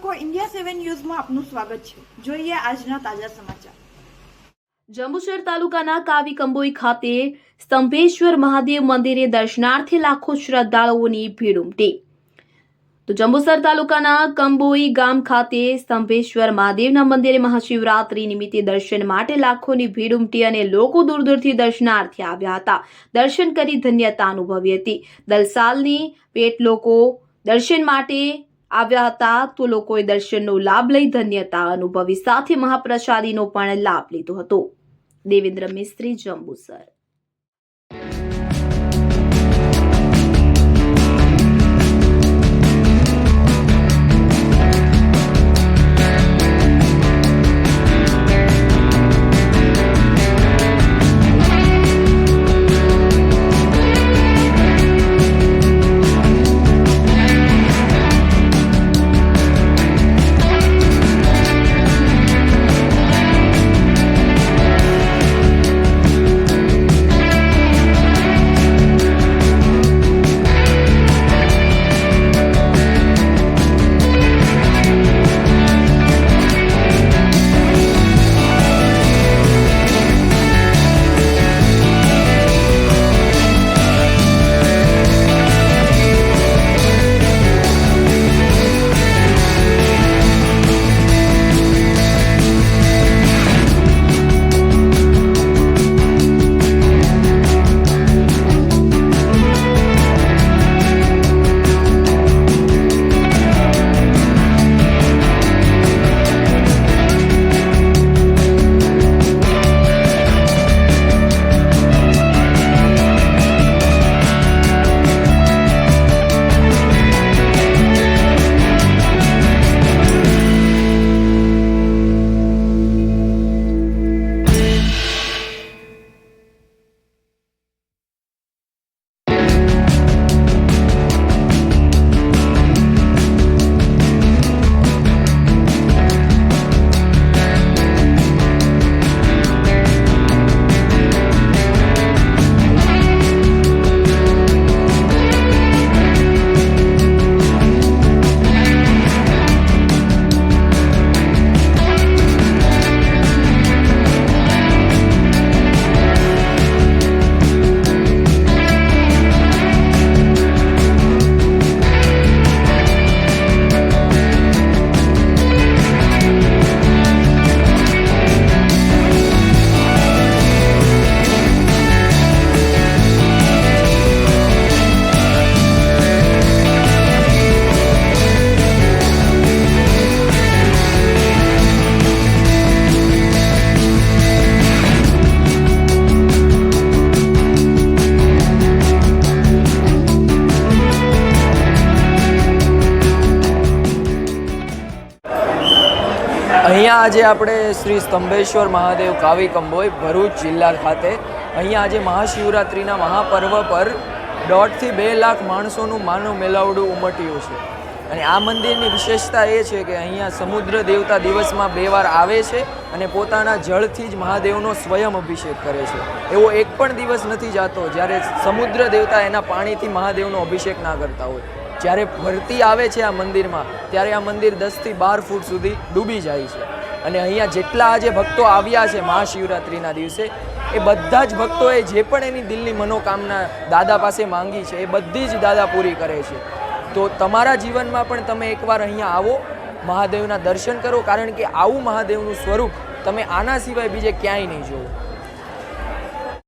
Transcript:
દર્શકો, ઇન્ડિયા 7 ન્યૂઝમાં આપનું સ્વાગત છે। જોઈએ આજના તાજા સમાચાર। જંબુસર તાલુકાના કાવી કંબોઈ ખાતે સ્તંભેશ્વર મહાદેવ મંદિરે દર્શનાર્થે લાખો શ્રદ્ધાળુઓની ભીડ ઉમટી। તો જંબુસર તાલુકાના કંબોઈ ગામ ખાતે સ્તંભેશ્વર મહાદેવના મંદિરે મહાશિવરાત્રી નિમિત્તે દર્શન માટે લાખોની ભીડ ઉમટી અને લોકો દૂર દૂરથી દર્શનાર્થે આવ્યા હતા। દર્શન કરી ધન્યતા અનુભવી હતી। દલસાલની પેટ લોકો દર્શન માટે આવ્યા હતા તો લોકોએ દર્શનનો લાભ લઈ ધન્યતા અનુભવી સાથે મહાપ્રસાદીનો પણ લાભ લીધો હતો। દેવેન્દ્ર મિસ્ત્રી, જંબુસર। અહીંયા આજે આપણે શ્રી સ્તંભેશ્વર મહાદેવ કાવી કંબોઈ ભરૂચ જિલ્લા ખાતે અહીંયા આજે મહાશિવરાત્રિના મહાપર્વ પર 1.5 થી 2 લાખ માણસોનું માનવ મેળાવડું ઉમટ્યું છે। અને આ મંદિરની વિશેષતા એ છે કે અહીંયા સમુદ્ર દેવતા દિવસમાં 2 વાર આવે છે અને પોતાના જળથી જ મહાદેવનો સ્વયં અભિષેક કરે છે। એવો એક પણ દિવસ નથી જાતો જ્યારે સમુદ્ર દેવતા એના પાણીથી મહાદેવનો અભિષેક ના કરતા હોય। જ્યારે ભરતી આવે છે આ મંદિરમાં ત્યારે આ મંદિર 10 થી 12 ફૂટ સુધી ડૂબી જાય છે। અને અહીંયા જેટલા આજે ભક્તો આવ્યા છે મહાશિવરાત્રિના દિવસે એ બધા જ ભક્તોએ જે પણ એની દિલની મનોકામના દાદા પાસે માંગી છે એ બધી જ દાદા પૂરી કરે છે। તો તમારા જીવનમાં પણ તમે એકવાર અહીંયા આવો, મહાદેવના દર્શન કરો, કારણ કે આવું મહાદેવનું સ્વરૂપ તમે આના સિવાય બીજે ક્યાંય નહીં જોવો।